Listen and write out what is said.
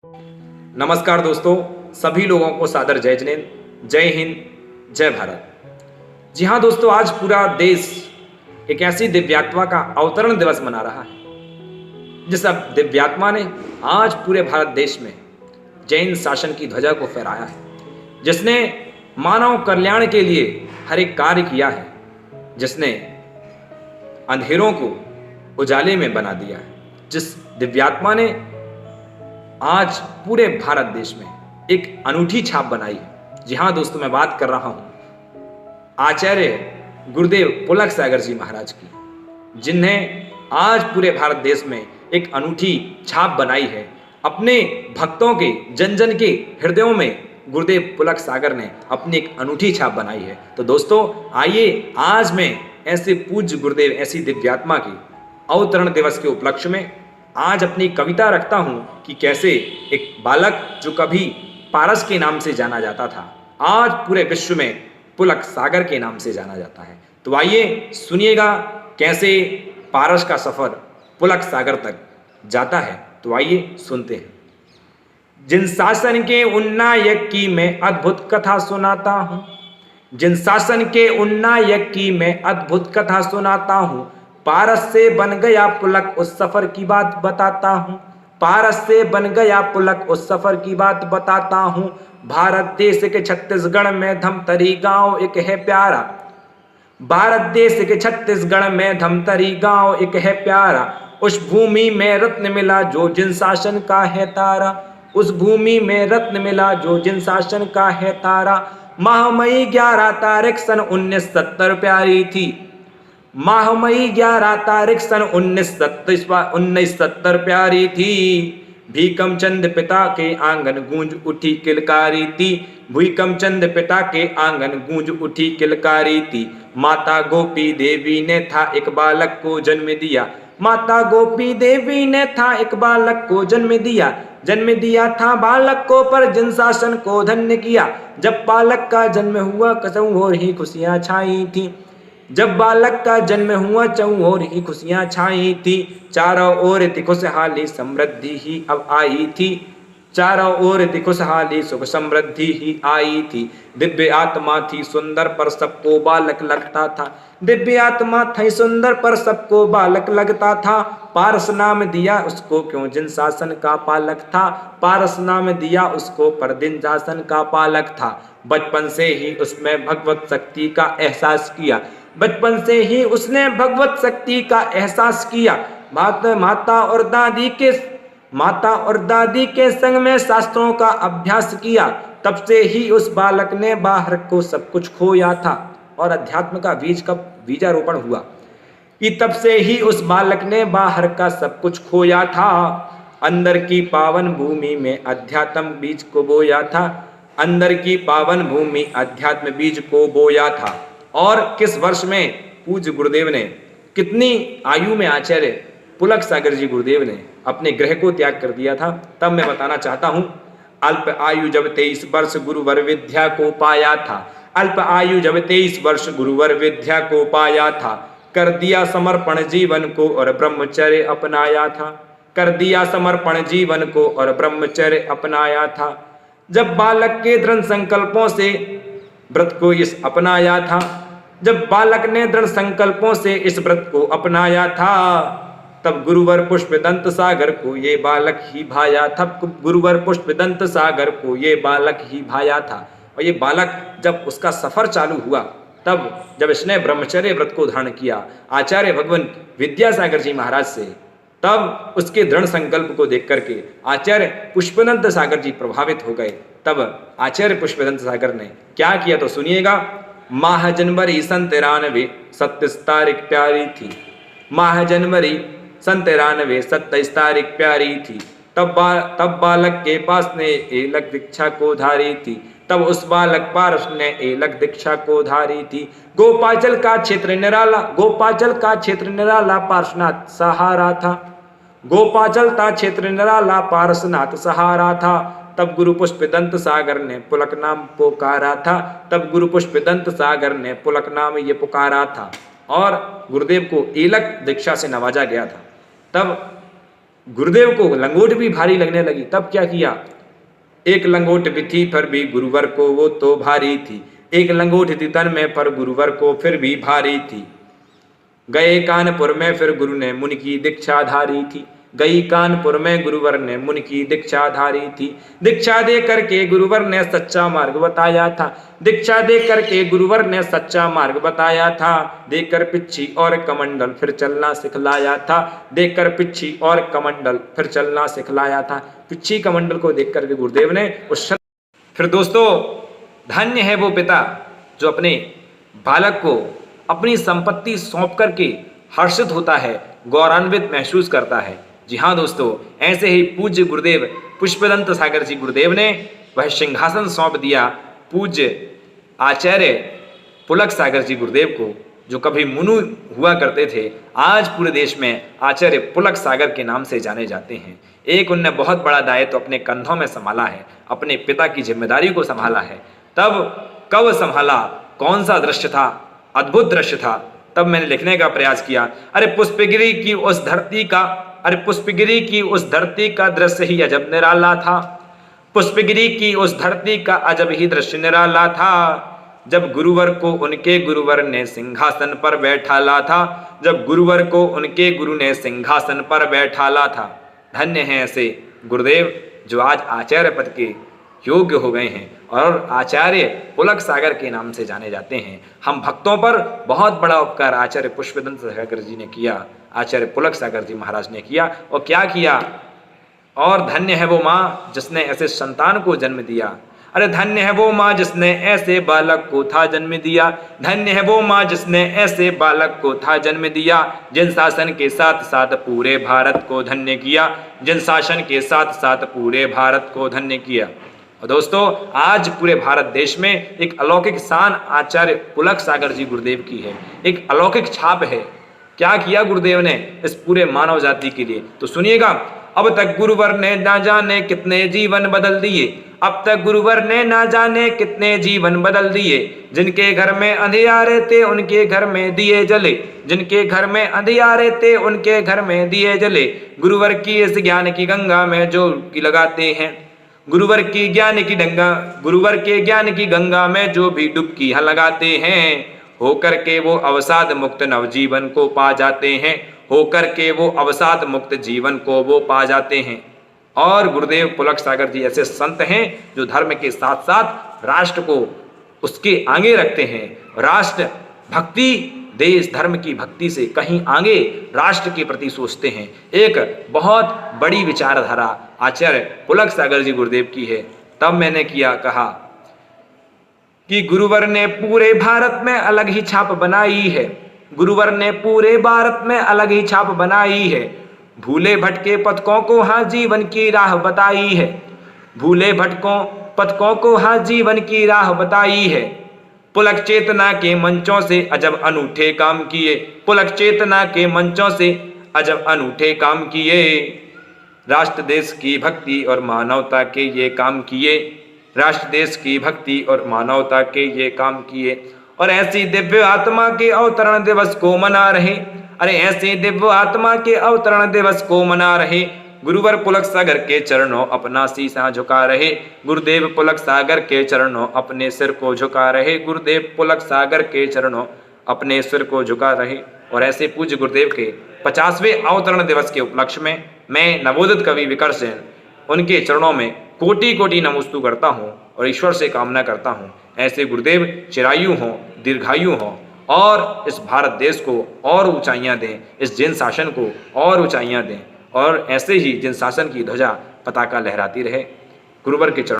नमस्कार दोस्तों, सभी लोगों को सादर जय जिनेंद्र, जय हिंद, जय भारत। जी हाँ दोस्तों, आज पूरा देश एक ऐसी दिव्यात्मा का अवतरण दिवस मना रहा है जिस दिव्यात्मा ने आज पूरे भारत देश में जैन शासन की ध्वजा को फहराया है, जिसने मानव कल्याण के लिए हर एक कार्य किया है, जिसने अंधेरों को उजाले में बना दिया है, जिस दिव्यात्मा ने आज पूरे भारत देश में एक अनूठी छाप बनाई है। जी हाँ दोस्तों, मैं बात कर रहा हूं आचार्य गुरुदेव पुलक सागर जी महाराज की, जिन्हें आज पूरे भारत देश में एक अनूठी छाप बनाई है। अपने भक्तों के जन जन के हृदयों में गुरुदेव पुलक सागर ने अपनी एक अनूठी छाप बनाई है। तो दोस्तों आइए, आज मैं ऐसे पूज्य गुरुदेव, ऐसी दिव्यात्मा की अवतरण दिवस के उपलक्ष्य में आज अपनी कविता रखता हूं कि कैसे एक बालक जो कभी पारस के नाम से जाना जाता था, आज पूरे विश्व में पुलक सागर के नाम से जाना जाता है। तो आइए सुनिएगा कैसे पारस का सफर पुलक सागर तक जाता है। तो आइए सुनते हैं। जिन शासन के उन्नायक की मैं अद्भुत कथा सुनाता हूं, जिन शासन के उन्नायक की मैं अद्भुत कथा सुनाता हूं, पारस से बन गया पुलक उस सफर की बात बताता हूं, पारस से बन गया पुलक उस सफर की बात बताता हूं। भारत देश के छत्तीसगढ़ में धमतरी गांव एक है प्यारा, भारत देश के छत्तीसगढ़ में धमतरी गांव एक है प्यारा, उस भूमि में रत्न मिला जो जिन शासन का है तारा, उस भूमि में रत्न मिला जो जिन शासन का है तारा। महामई 11 तारीख सन 1970 प्यारी थी, महामई 11 तारीख सन 1970 प्यारी थी। भीकम चंद पिता के आंगन गूंज उठी किलकारी थी, भीकम चंद पिता के आंगन गूंज उठी किलकारी थी। माता गोपी देवी ने था एक बालक को जन्म दिया, माता गोपी देवी ने था एक बालक को जन्म दिया, जन्म दिया था बालक को पर जिन शासन को धन्य किया। जब बालक का जन्म हुआ कसम ही खुशियां छाई थी, जब बालक का जन्म हुआ चौर ही खुशियां छाई थी। चारों ओर थी खुशहाली समृद्धि ही अब आई थी, चारों ओर थी खुशहाली सुख समृद्धि ही आई थी। दिव्य आत्मा थी सुंदर पर सबको बालक लगता था, दिव्य आत्मा थी सुंदर पर सबको बालक लगता था। पारस नाम दिया उसको क्यों जिन शासन का पालक था, पारस नाम दिया उसको पर जिन शासन का पालक था। बचपन से ही उसमें भगवत शक्ति का एहसास किया, बचपन से ही उसने भगवत शक्ति का एहसास किया। माता और दादी के संग में शास्त्रों का अभ्यास किया, तब से ही उस बालक ने बाहर को सब कुछ खोया था। और अध्यात्म का बीज कब बीजारोपण हुआ कि तब से ही उस बालक ने बाहर का सब कुछ खोया था। अंदर की पावन भूमि में अध्यात्म बीज को बोया था, अंदर की पावन भूमि अध्यात्म बीज को बोया था। और किस वर्ष में पूज्य गुरुदेव ने, कितनी आयु में आचार्य पुलक सागर जी गुरुदेव ने अपने ग्रह को त्याग कर दिया था, तब मैं बताना चाहता हूं। अल्प आयु जब 23 वर्ष गुरुवर विद्या को पाया था, अल्प आयु जब 23 वर्ष गुरुवर विद्या को पाया था। कर दिया समर्पण जीवन को और ब्रह्मचर्य अपनाया था, कर दिया समर्पण जीवन को और ब्रह्मचर्य अपनाया था। जब बालक के दृढ़ संकल्पों से व्रत को इस अपनाया था, जब बालक ने दृढ़ संकल्पों से इस व्रत को अपनाया था, तब गुरुवर पुष्पदंत सागर को ये बालक ही भाया था, गुरुवर पुष्पदंत सागर को ये बालक ही भाया था। और ये बालक जब उसका सफर चालू हुआ, तब जब इसने ब्रह्मचर्य व्रत को धारण किया आचार्य भगवान विद्यासागर जी महाराज से, तब उसके दृढ़ संकल्प को देख करके आचार्य पुष्पदंत सागर जी प्रभावित हो गए। तब आचार्य पुष्पदंत सागर ने क्या किया तो सुनिएगा। माह जनवरी सन 93 27 तारीख प्यारी थी, माह जनवरी सन 93 27 तारीख प्यारी थी। तब बालक के पास ने एलक दीक्षा को धारी थी, तब उस बालक पारस ने एलक दीक्षा को धारी थी। गोपाचल का क्षेत्र निराला, गोपाचल का क्षेत्र निराला पार्श्वनाथ सहारा था, गोपाचल का क्षेत्र निराला पार्श्वनाथ सहारा था। तब गुरु पुष्पदंत सागर ने पुलक नाम पुकारा था, तब गुरु पुष्पदंत सागर ने पुलक नाम ये पुकारा था। और गुरुदेव को एलक दीक्षा से नवाजा गया था। तब गुरुदेव को लंगोट भी भारी लगने लगी। तब क्या किया, एक लंगोट भी थी फिर भी गुरुवर को वो तो भारी थी, एक लंगोट थी तन में पर गुरुवर को फिर भी भारी थी। गए कानपुर में फिर गुरु ने मुनि की दीक्षा धारी थी, गई कानपुर में गुरुवर ने मुनि की दीक्षा धारी थी। दीक्षा दे करके गुरुवर ने सच्चा मार्ग बताया था, दीक्षा दे करके गुरुवर ने सच्चा मार्ग बताया था। देकर पिच्छी और कमंडल फिर चलना सिखलाया था, देकर पिच्छी और कमंडल फिर चलना सिखलाया था। पिच्छी कमंडल को देख करके गुरुदेव ने उस फिर दोस्तों, धन्य है वो पिता जो अपने बालक को अपनी संपत्ति सौंप करके हर्षित होता है, गौरवान्वित महसूस करता है। जी हाँ दोस्तों, ऐसे ही पूज्य गुरुदेव पुष्पदंत सागर जी गुरुदेव ने वह सिंहासन सौंप दिया पूज्य आचार्य पुलक सागर जी गुरुदेव को, जो कभी मुनु हुआ करते थे, आज पूरे देश में आचार्य पुलक सागर के नाम से जाने जाते हैं। एक उनने बहुत बड़ा दायित्व अपने कंधों में संभाला है, अपने पिता की जिम्मेदारी को संभाला है। तब कब संभाला, कौन सा दृश्य था, अद्भुत दृश्य था। तब मैंने लिखने का प्रयास किया, अरे पुष्पगिरी की उस धरती का, अरे पुष्पगिरी की उस धरती का दृश्य ही अजब निराला था, पुष्पगिरी की उस धरती का अजब ही दृश्य निराला था। जब गुरुवर को उनके गुरुवर ने सिंहासन पर बैठाला था, जब गुरुवर को उनके गुरु ने सिंहासन पर बैठाला था। धन्य हैं ऐसे गुरुदेव जो आज आचार्य पद के योग्य हो गए हैं और आचार्य पुलक सागर के नाम से जाने जाते हैं। हम भक्तों पर बहुत बड़ा उपकार आचार्य पुष्पदंत सागर जी ने किया, आचार्य पुलक सागर जी महाराज ने किया। और क्या किया, और धन्य है वो माँ जिसने ऐसे संतान को जन्म दिया। अरे धन्य है वो माँ जिसने ऐसे बालक को था जन्म दिया, धन्य है वो माँ जिसने ऐसे बालक को था जन्म दिया। जिन शासन के साथ साथ पूरे भारत को धन्य किया, जिन शासन के साथ साथ पूरे भारत को धन्य किया। और दोस्तों, आज पूरे भारत देश में एक अलौकिक शान आचार्य पुलक सागर जी गुरुदेव की है, एक अलौकिक छाप है। क्या किया गुरुदेव ने इस पूरे मानव जाति के लिए, तो सुनिएगा। अब तक गुरुवर ने ना जाने कितने जीवन बदल दिए, अब तक गुरुवर ने ना जाने कितने जीवन बदल दिए। जिनके घर में अंधियारे थे उनके घर में दिए जले, जिनके घर में अंधियारे थे उनके घर में दिए जले। गुरुवर की इस ज्ञान की गंगा में जो डुबकी लगाते हैं, गुरुवर की ज्ञान की गंगा, गुरुवर के ज्ञान की गंगा में जो भी डुबकी लगाते हैं, होकर के वो अवसाद मुक्त नवजीवन को पा जाते हैं, होकर के वो अवसाद मुक्त जीवन को वो पा जाते हैं। और गुरुदेव पुलक सागर जी ऐसे संत हैं जो धर्म के साथ साथ राष्ट्र को उसके आगे रखते हैं। राष्ट्र भक्ति, देश धर्म की भक्ति से कहीं आगे राष्ट्र के प्रति सोचते हैं। एक बहुत बड़ी विचारधारा आचार्य पुलक सागर जी गुरुदेव की है। तब मैंने कहा कि गुरुवर ने पूरे भारत में अलग ही छाप बनाई है, गुरुवर ने पूरे भारत में अलग ही छाप बनाई है। भूले भटके पथकों को हाँ जीवन की राह बताई है, भूले भटकों पथकों को हाँ जीवन की राह बताई है। पुलक चेतना के मंचों से अजब अनूठे काम किए, पुलक चेतना के मंचों से अजब अनूठे काम किए। राष्ट्र देश की भक्ति और मानवता के ये काम किए, राष्ट्र देश की भक्ति और मानवता के ये काम किए। और ऐसी दिव्य आत्मा के अवतरण दिवस को मना रहे, अरे ऐसे दिव्य आत्मा के अवतरण दिवस को मना रहे। गुरुवर पुलक सागर के चरणों अपना शीशा झुका रहे, गुरुदेव पुलक सागर के चरणों अपने सिर को झुका रहे, गुरुदेव पुलक सागर के चरणों अपने सिर को झुका रहे। और ऐसे पूज्य गुरुदेव के 50वें अवतरण दिवस के उपलक्ष्य में मैं नवोदित कवि विकर्ष जैन उनके चरणों में कोटि कोटि नमस्तु करता हूँ और ईश्वर से कामना करता हूँ ऐसे गुरुदेव चिरायु हों, दीर्घायु हों और इस भारत देश को और ऊंचाइयां दें, इस जिन शासन को और ऊंचाइयां दें और ऐसे ही जिन शासन की ध्वजा पताका लहराती रहे। गुरुवर के चरण